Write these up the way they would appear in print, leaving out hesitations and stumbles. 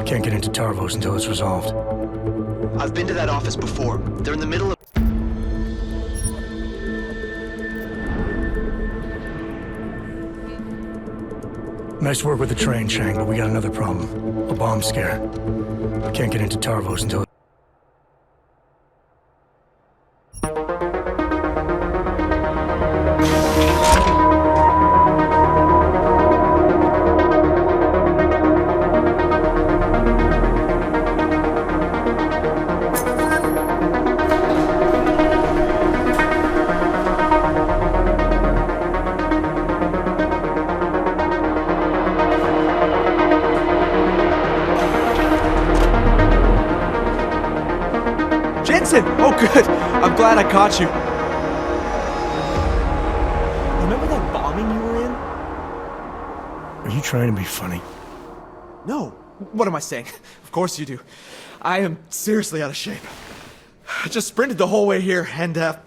I can't get into Tarvos until it's resolved. I've been to that office before. They're in the middle of... Nice work with the train, Chang, but we got another problem. A bomb scare. I can't get into Tarvos until... Oh, good. I'm glad I caught you. Remember that bombing you were in? Are you trying to be funny? No. What am I saying? Of course you do. I am seriously out of shape. I just sprinted the whole way here and,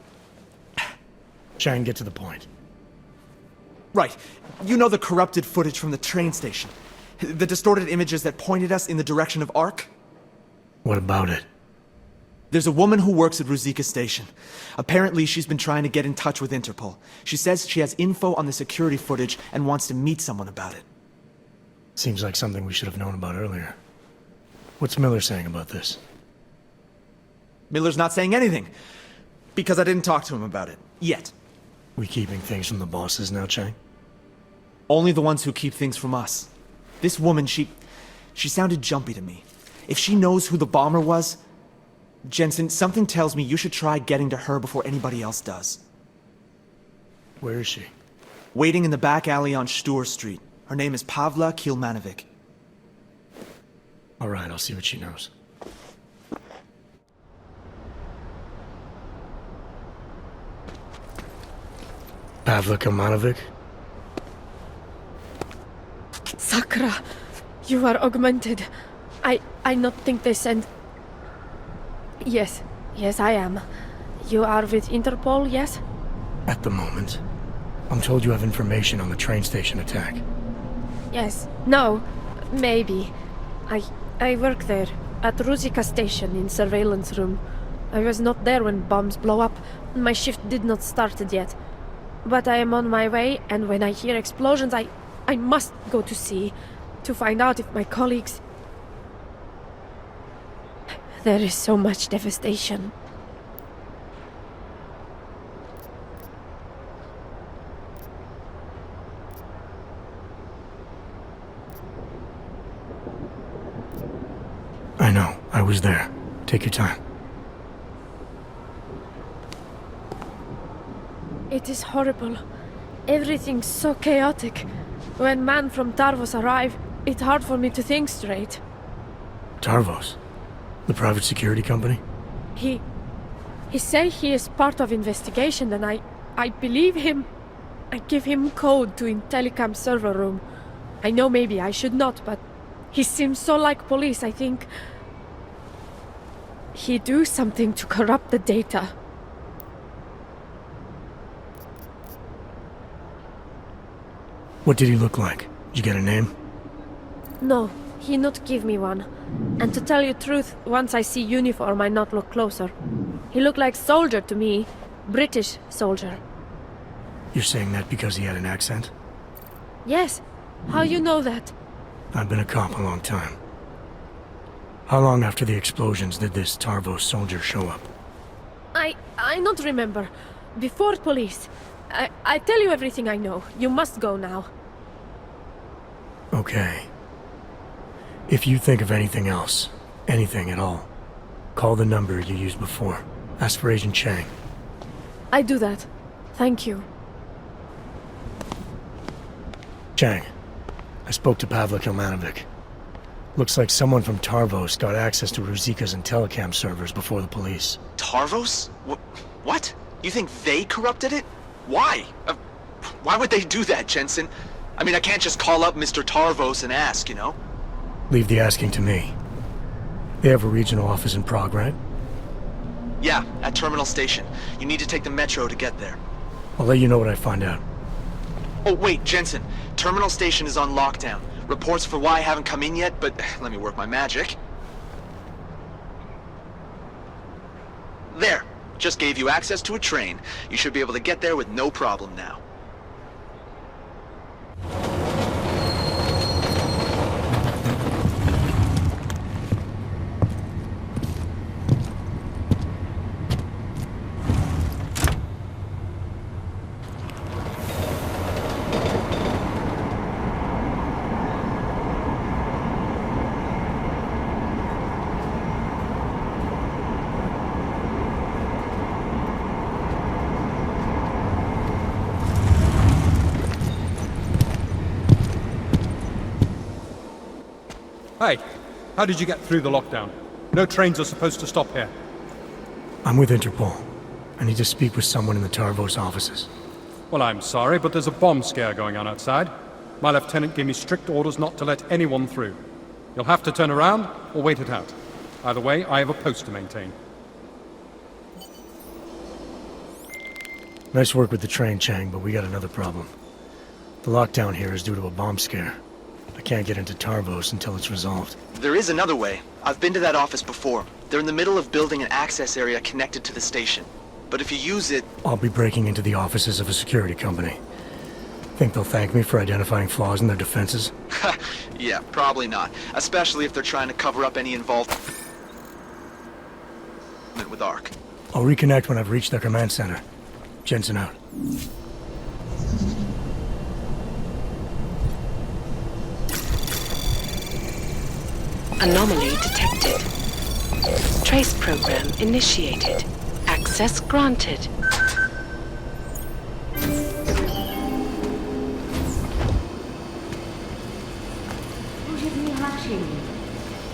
Chang, get to the point. Right. You know the corrupted footage from the train station? The distorted images that pointed us in the direction of Ark? What about it? There's a woman who works at Ruzicka Station. Apparently, she's been trying to get in touch with Interpol. She says she has info on the security footage and wants to meet someone about it. Seems like something we should have known about earlier. What's Miller saying about this? Miller's not saying anything, because I didn't talk to him about it. Yet. We keeping things from the bosses now, Chang? Only the ones who keep things from us. This woman, she sounded jumpy to me. If she knows who the bomber was... Jensen, something tells me you should try getting to her before anybody else does. Where is she? Waiting in the back alley on Stur Street. Her name is Pavla Kilmanovic. All right, I'll see what she knows. Pavla Kilmanovic? Sakra, you are augmented. I not think they sent... Yes, I am. You are with Interpol, yes? At the moment. I'm told you have information on the train station attack. Yes. No. Maybe. I work there, at Ruzicka Station in surveillance room. I was not there when bombs blow up. My shift did not started yet. But I am on my way, and when I hear explosions, I must go to see, to find out if my colleagues... There is so much devastation. I know. I was there. Take your time. It is horrible. Everything's so chaotic. When men from Tarvos arrive, it's hard for me to think straight. Tarvos? The private security company? He say he is part of investigation, and I believe him. I give him code to Intellicam server room. I know maybe I should not, but he seems so like police, I think. He do something to corrupt the data. What did he look like? Did you get a name? No, he not give me one. And to tell you truth, once I see uniform, I not look closer. He looked like soldier to me. British soldier. You're saying that because he had an accent? Yes. How you know that? I've been a cop a long time. How long after the explosions did this Tarvos soldier show up? I not remember. Before police. I tell you everything I know. You must go now. Okay. If you think of anything else, anything at all, call the number you used before. Ask for Agent Chang. I do that. Thank you. Chang, I spoke to Pavla Kilmanovic. Looks like someone from Tarvos got access to Ruzicka's Intellicam servers before the police. Tarvos? What? You think they corrupted it? Why? Why would they do that, Jensen? I mean, I can't just call up Mr. Tarvos and ask, you know? Leave the asking to me. They have a regional office in Prague, right? Yeah, at Terminal Station. You need to take the metro to get there. I'll let you know what I find out. Oh, wait, Jensen. Terminal Station is on lockdown. Reports for why haven't come in yet, but let me work my magic. There. Just gave you access to a train. You should be able to get there with no problem now. Hey, how did you get through the lockdown? No trains are supposed to stop here. I'm with Interpol. I need to speak with someone in the Tarvos offices. Well, I'm sorry, but there's a bomb scare going on outside. My lieutenant gave me strict orders not to let anyone through. You'll have to turn around or wait it out. Either way, I have a post to maintain. Nice work with the train, Chang, but we got another problem. The lockdown here is due to a bomb scare. I can't get into Tarvos until it's resolved. There is another way. I've been to that office before. They're in the middle of building an access area connected to the station. But if you use it... I'll be breaking into the offices of a security company. Think they'll thank me for identifying flaws in their defenses? Yeah, probably not. Especially if they're trying to cover up any involvement with ARC. I'll reconnect when I've reached their command center. Jensen out. Anomaly detected. Trace program initiated. Access granted. Služební hlášení.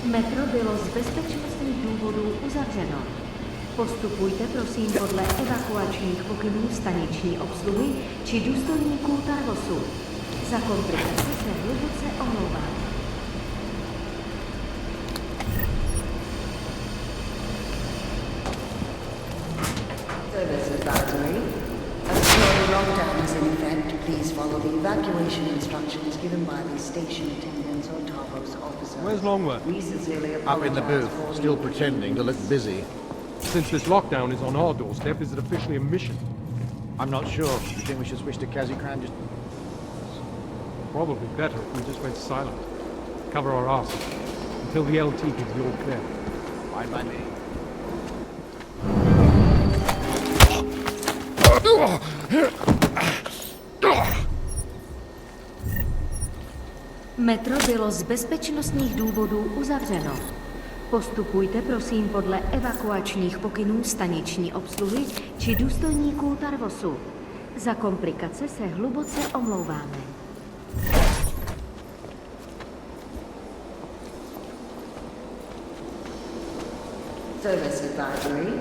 Metro bylo z bezpečnostních důvodů uzavřeno. Postupujte prosím podle evakuačních pokynů staniční obsluhy či důstojníků Tarvosu. Za komplikace se hluboce omlouvám. Service advisory. As a security lockdown is in effect, please follow the evacuation instructions given by the station attendants or Tarvos officers. Where's Longworth? We sincerely Up in the apologize booth, for still the pretending to look busy. Since this lockdown is on our doorstep, is it officially a mission? I'm not sure. You think we should switch to Kazikran just... Probably better if we just went silent. Cover our asses. Until the LT gives the all clear. Fine by me. Metro bylo z bezpečnostních důvodů uzavřeno. Postupujte prosím podle evakuačních pokynů staniční obsluhy či důstojníků Tarvosu. Za komplikace se hluboce omlouváme. service advisory.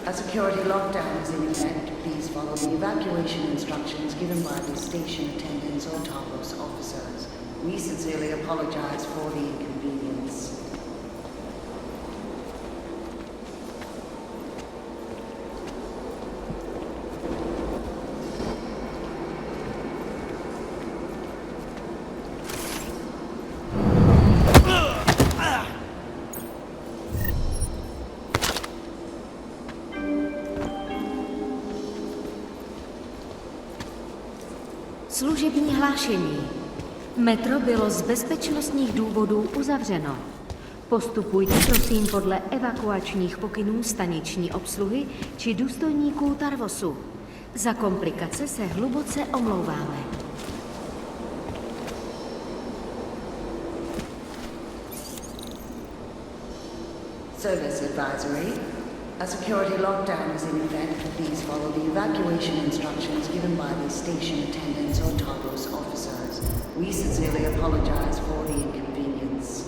A security lockdown is in effect. Please follow the evacuation instructions given by the station attendants or Tarvos officers. We sincerely apologize for the inconvenience. Služební hlášení. Metro bylo z bezpečnostních důvodů uzavřeno. Postupujte prosím podle evakuačních pokynů staniční obsluhy či důstojníků Tarvosu. Za komplikace se hluboce omlouváme. Service advisory. A security lockdown is in effect. Please follow the evacuation instructions given by the station attendants or Tarvos officers. We sincerely apologize for the inconvenience.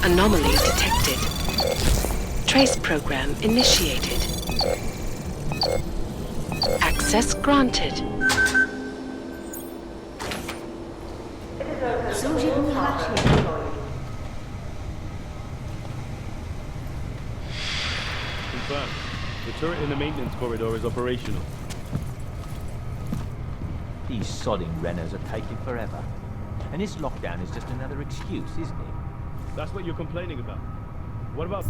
Anomaly detected. Trace program initiated. Access granted. Služební hlášení. Confirmed. The turret in the maintenance corridor is operational. These sodding Renners are taking forever. And this lockdown is just another excuse, isn't it? That's what you're complaining about. What about...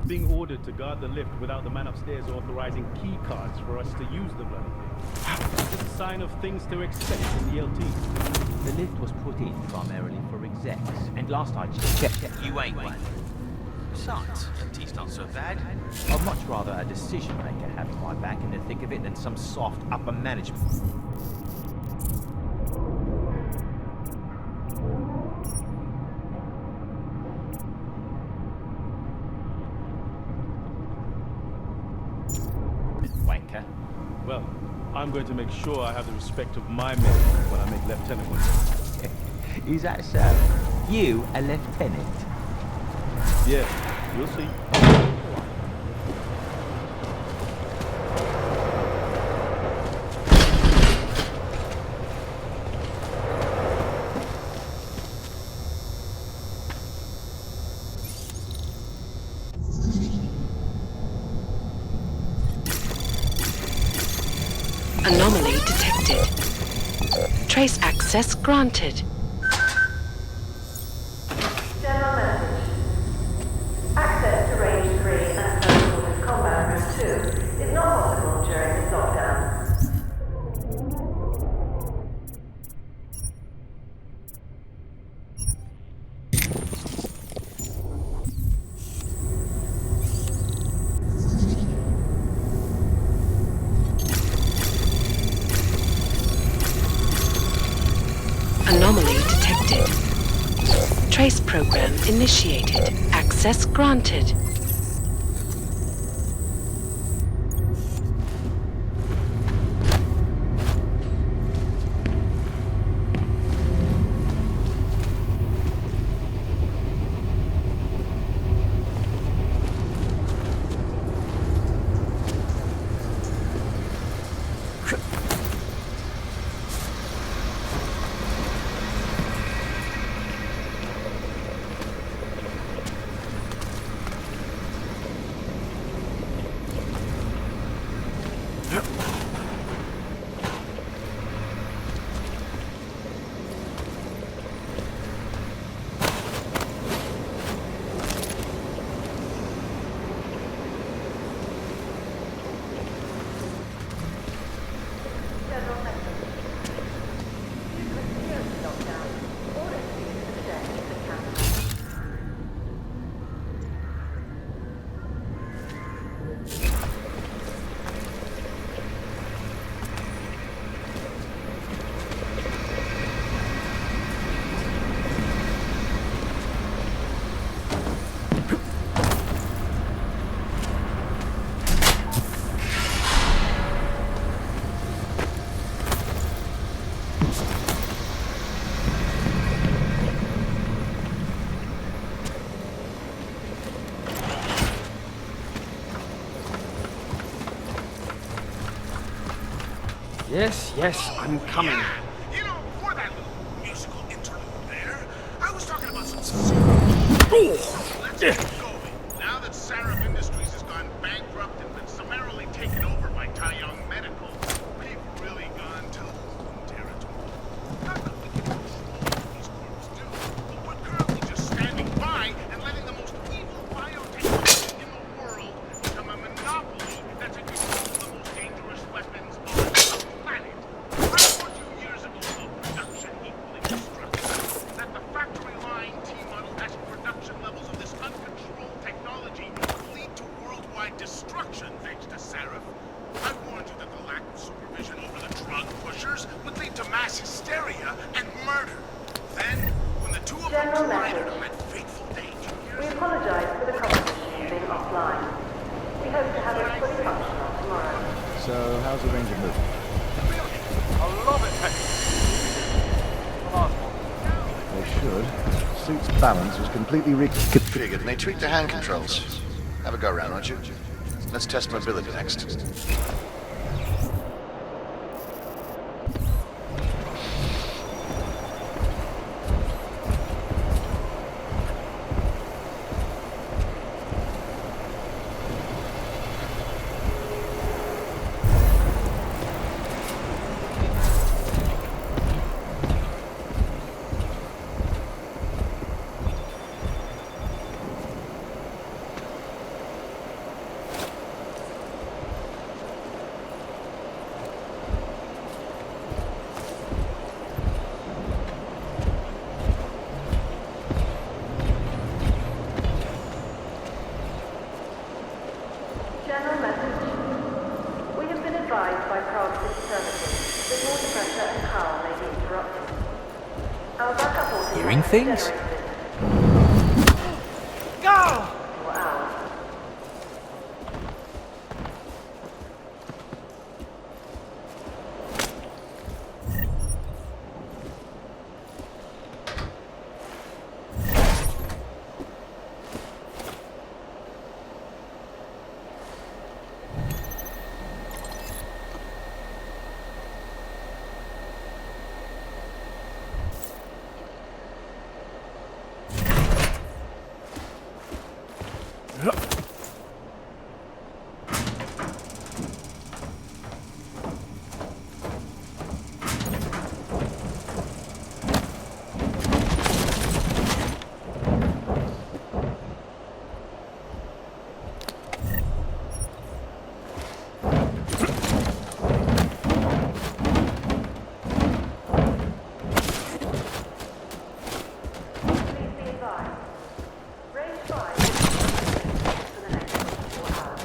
Being ordered to guard the lift without the man upstairs authorizing key cards for us to use the bloody thing. It's a sign of things to expect in the LT. The lift was put in primarily for execs, and last I checked... You ain't one. Besides, LT's not so bad. I'd much rather a decision maker having my back in the thick of it than some soft upper management. Wanker. Well, I'm going to make sure I have the respect of my men when I make lieutenant one. Is that so? You a lieutenant? Yeah, you'll see. Anomaly detected. Trace access granted. General message. Access to Range 3 and Close Quarters Combat Room 2 is not possible during this lockdown. Anomaly detected. Trace program initiated. Access granted. Yes, yes, I'm coming. You know, for that little musical interlude there, I was talking about some Let's get going. Now that Sarif Industries has gone bankrupt and been summarily taken over by Taiyang Medical, we've really gone to territory. Not that we can control what these corps do, but we're currently just standing by and letting the most evil biotechnology in the world become a monopoly that's in control of the most dangerous weapons on the planet. I warned you years ago about production equaling destruction. That the factory line T-model S production levels of this uncontrolled technology would lead to worldwide destruction thanks to Sarif. I warned you that the lack of supervision over the drug pushers would lead to mass hysteria and murder. Then, when the two of them General collided message. on that fateful day 2 We years ago, apologize for the competition being offline. We hope to have it fully functional tomorrow. So, how's the Ranger moving? I love it, Tech. They should. Suit's balance was completely Configured, and they tweaked the hand controls. Have a go round, won't you? Let's test mobility next. General message. We have been advised by Prague City Services that water pressure and power may be interrupted. Our backup water Hearing tank things? generated. Go! For hours. Please be advised. Range 5 for the next 24 hours.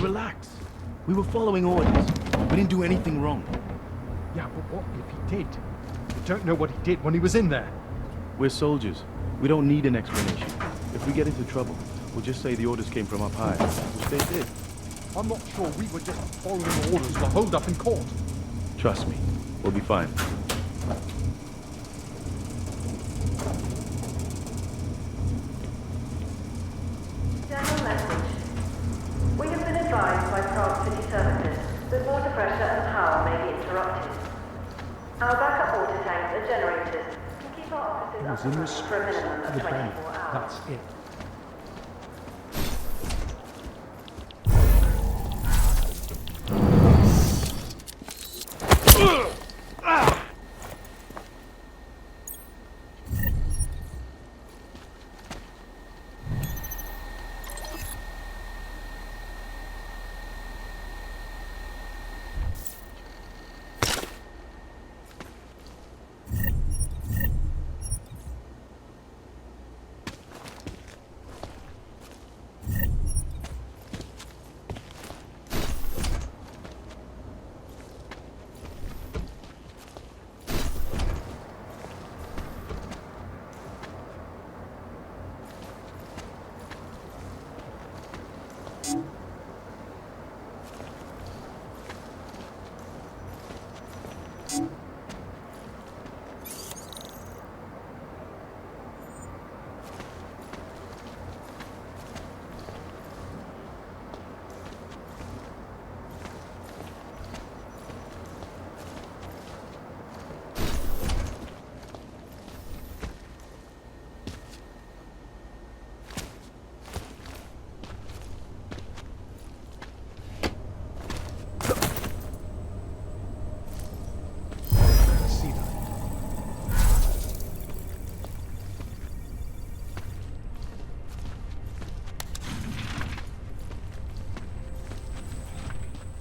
Relax. We were following orders. We didn't do anything wrong. Yeah, but what if he did? We don't know what he did when he was in there. We're soldiers. We don't need an explanation. If we get into trouble, we'll just say the orders came from up high, which they did. I'm not sure we were just following orders to hold up in court. Trust me, we'll be fine. General message. We have been advised by Prague City Services that water pressure and power may be interrupted. Our backup water tanks are generated to keep our offices up and running for a minimum of 24 hours. That's it.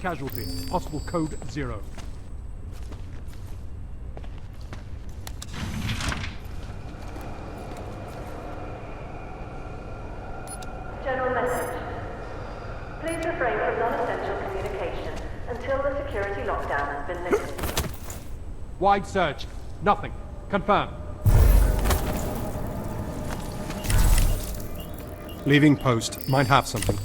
casualty. Possible code 0. General message. Please refrain from non-essential communication until the security lockdown has been lifted. Wide search. Nothing. Confirm. Leaving post. Might have something.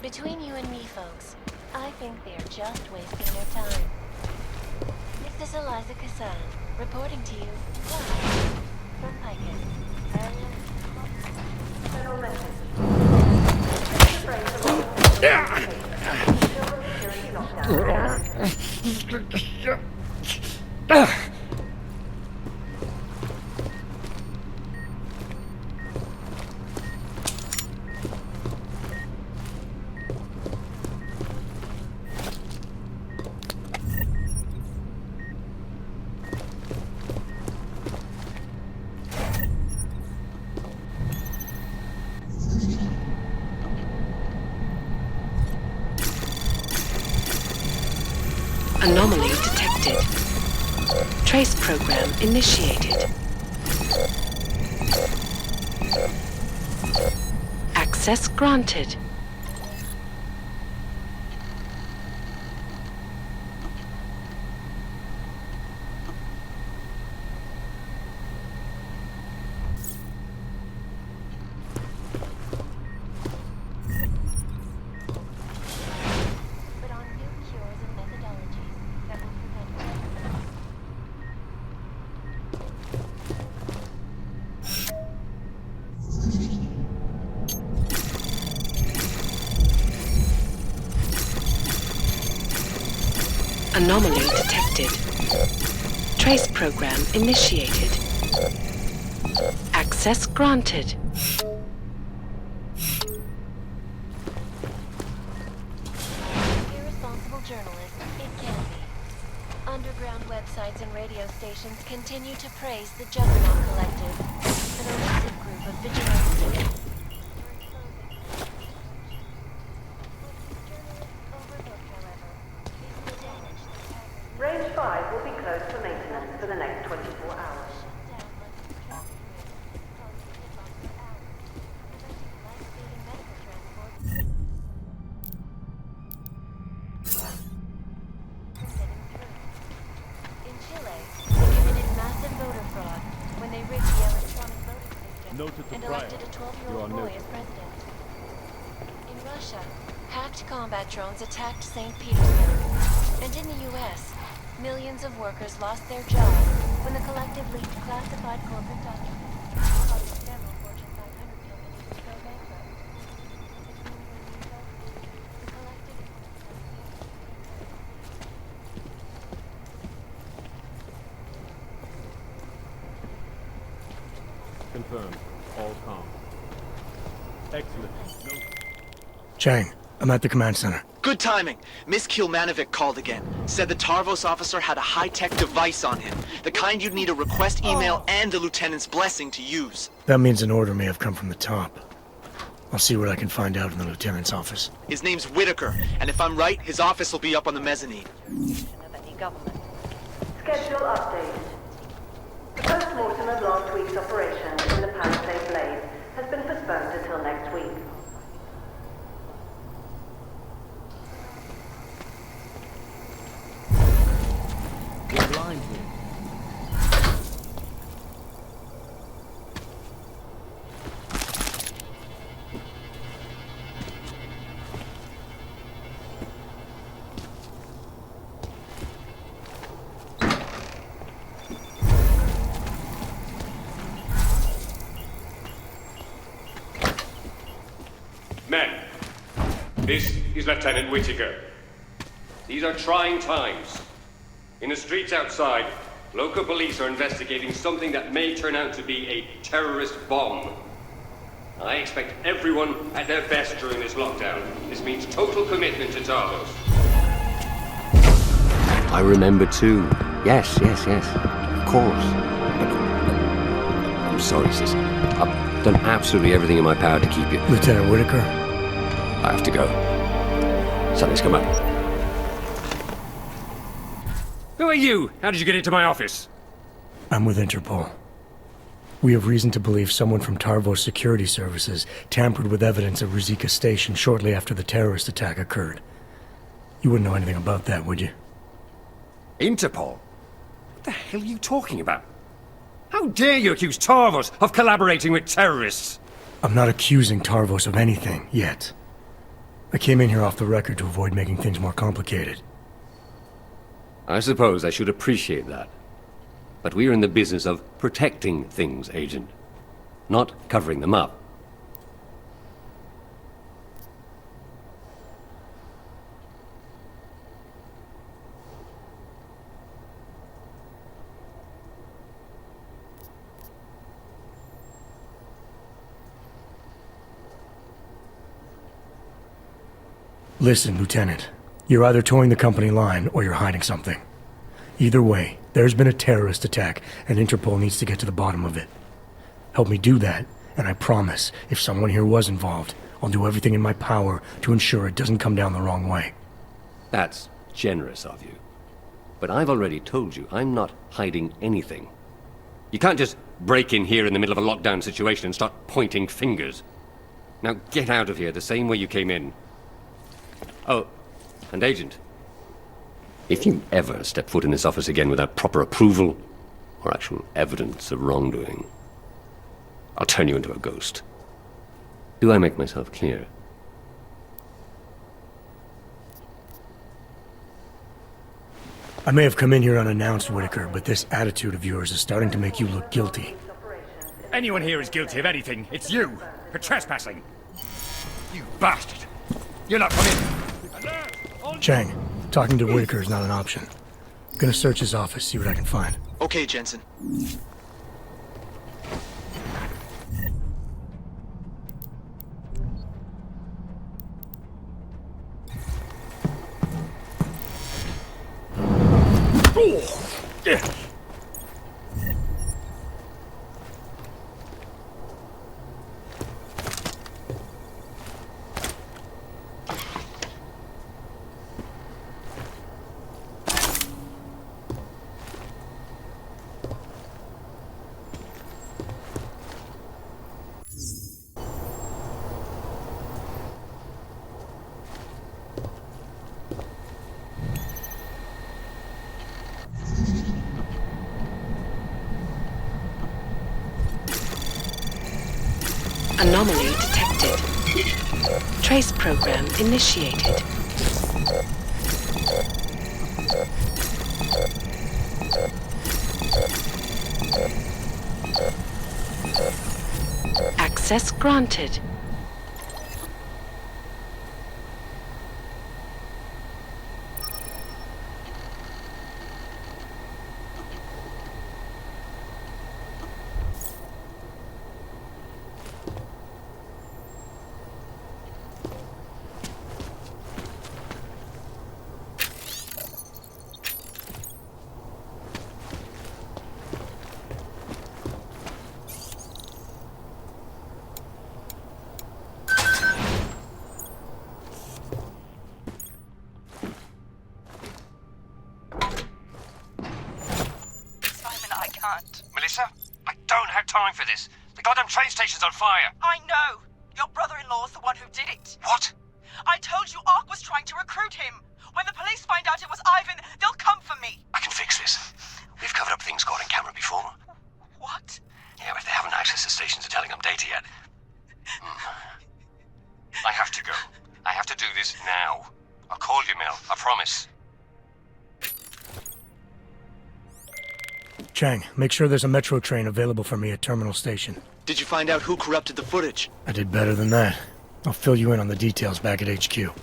Between you and me, folks, I think they're just wasting their time. This is Eliza Kassan, reporting to you live from Picus. General message. Please refrain from non-essential communication until the security lockdown. Anomaly detected. Trace program initiated. Access granted. Anomaly detected. Trace program initiated. Access granted. Irresponsible journalist, it can be. Underground websites and radio stations continue to praise the Juggernaut Collective, an elusive group of vigilantes. Range 5 will be closed for maintenance for the next 24 hours. In Chile, they committed massive voter fraud when they rigged the electronic voting system and elected a 12-year-old boy as president. In Russia, hacked combat drones attacked St. Petersburg. And in the U.S., millions of workers lost their jobs when the collective leaked classified corporate documents, causing several Fortune 500 companies to go bankrupt. The collective Confirmed. All calm. Excellent. No. Chang, I'm at the command center. Good timing. Miss Kilmanovic called again. Said the Tarvos officer had a high-tech device on him. The kind you'd need a request email and the lieutenant's blessing to use. That means an order may have come from the top. I'll see what I can find out in the lieutenant's office. His name's Whitaker, and if I'm right, his office will be up on the mezzanine. Schedule update. The post-mortem of last week's operation in the Palisade Blaze has been postponed until next week. You're blind here. Men, this is Lieutenant Whitaker. These are trying times. In the streets outside, local police are investigating something that may turn out to be a terrorist bomb. I expect everyone at their best during this lockdown. This means total commitment to Tarvos. I remember too. Yes. Of course. I'm sorry, sis. I've done absolutely everything in my power to keep you. Lieutenant Whitaker? I have to go. Something's come up. Who are you? How did you get into my office? I'm with Interpol. We have reason to believe someone from Tarvos Security Services tampered with evidence at Ruzicka Station shortly after the terrorist attack occurred. You wouldn't know anything about that, would you? Interpol? What the hell are you talking about? How dare you accuse Tarvos of collaborating with terrorists? I'm not accusing Tarvos of anything, yet. I came in here off the record to avoid making things more complicated. I suppose I should appreciate that. But we're in the business of protecting things, Agent. Not covering them up. Listen, Lieutenant. You're either towing the company line or you're hiding something. Either way, there's been a terrorist attack, and Interpol needs to get to the bottom of it. Help me do that, and I promise, if someone here was involved, I'll do everything in my power to ensure it doesn't come down the wrong way. That's generous of you. But I've already told you, I'm not hiding anything. You can't just break in here in the middle of a lockdown situation and start pointing fingers. Now get out of here the same way you came in. Oh, and Agent, if you ever step foot in this office again without proper approval or actual evidence of wrongdoing, I'll turn you into a ghost. Do I make myself clear? I may have come in here unannounced, Whitaker, but this attitude of yours is starting to make you look guilty. Anyone here is guilty of anything. It's you, for trespassing. You bastard. You're not coming. Chang, talking to Whitaker is not an option. Gonna search his office, see what I can find. Okay, Jensen. Anomaly detected. Trace program initiated. Access granted. can't. Melissa, I don't have time for this. The goddamn train station's on fire. I know. Your brother-in-law's the one who did it. What? I told you Ark was trying to recruit him. When the police find out it was Ivan, they'll come for me. I can fix this. We've covered up things caught on camera before. What? Yeah, but they haven't accessed the stations or telling them data yet. I have to go. I have to do this now. I'll call you, Mel. I promise. Chang, make sure there's a metro train available for me at Terminal Station. Did you find out who corrupted the footage? I did better than that. I'll fill you in on the details back at HQ.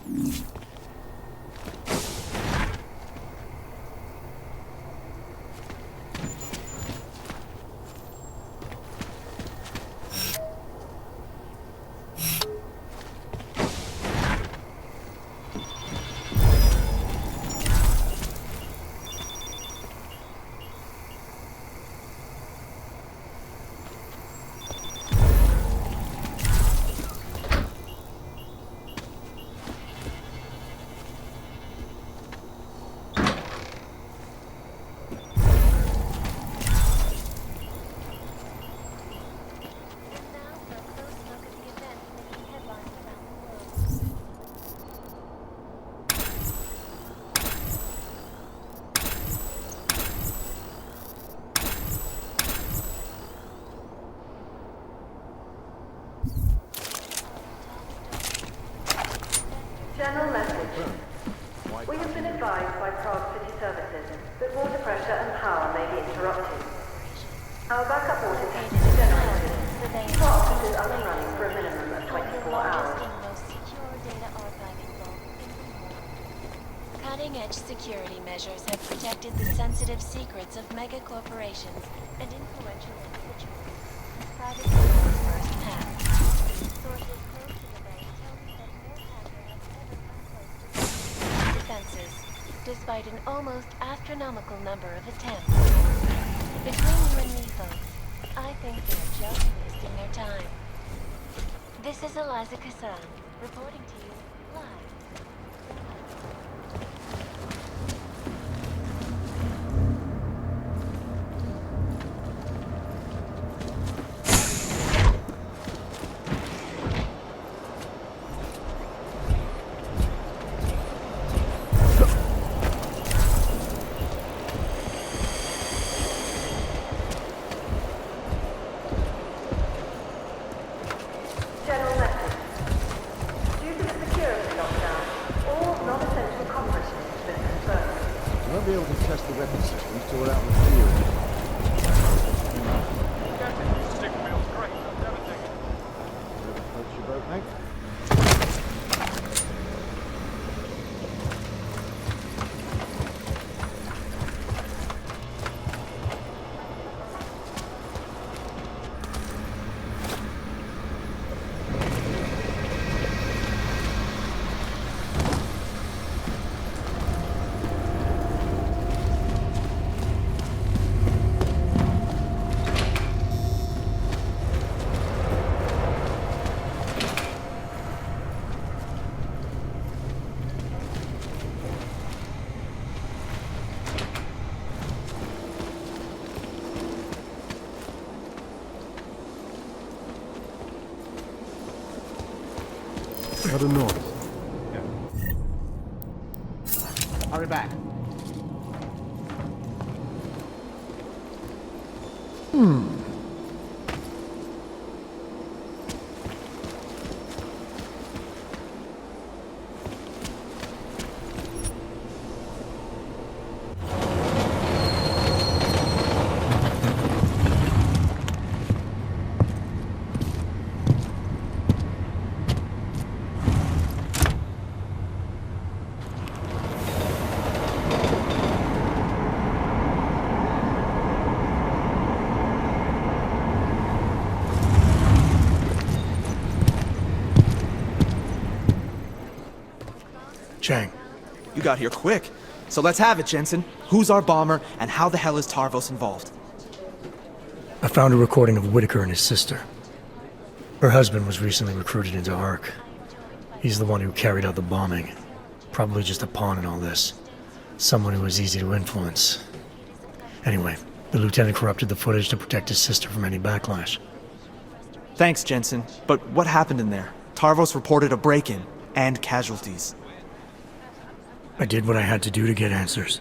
General message. We have been advised by Prague City Services that water pressure and power may be interrupted. Our backup water tank is generated. Keep our offices up and running for a minimum of 24 hours. Cutting-edge security measures have protected the sensitive secrets of mega corporations and influential individuals. Private sector first-hand. Sources close to the bank tell me that no hacker has ever come close to defenses, despite an almost astronomical number of attempts. Between you and me, folks, I think they're just wasting their time. This is Eliza Kassan, reporting to you live. General message. Due to the security lockdown, all non-essential conferences have been confirmed. You won't be able to test the weapon systems till we're out in the field. Stick feels great. I've never taken Whatever floats your boat, mate. Heading north. Hurry back. Chang, You got here quick. So let's have it, Jensen. Who's our bomber, and how the hell is Tarvos involved? I found a recording of Whitaker and his sister. Her husband was recently recruited into Ark. He's the one who carried out the bombing. Probably just a pawn in all this. Someone who was easy to influence. Anyway, The lieutenant corrupted the footage to protect his sister from any backlash. Thanks, Jensen. But what happened in there? Tarvos reported a break-in and casualties. I did what I had to do to get answers.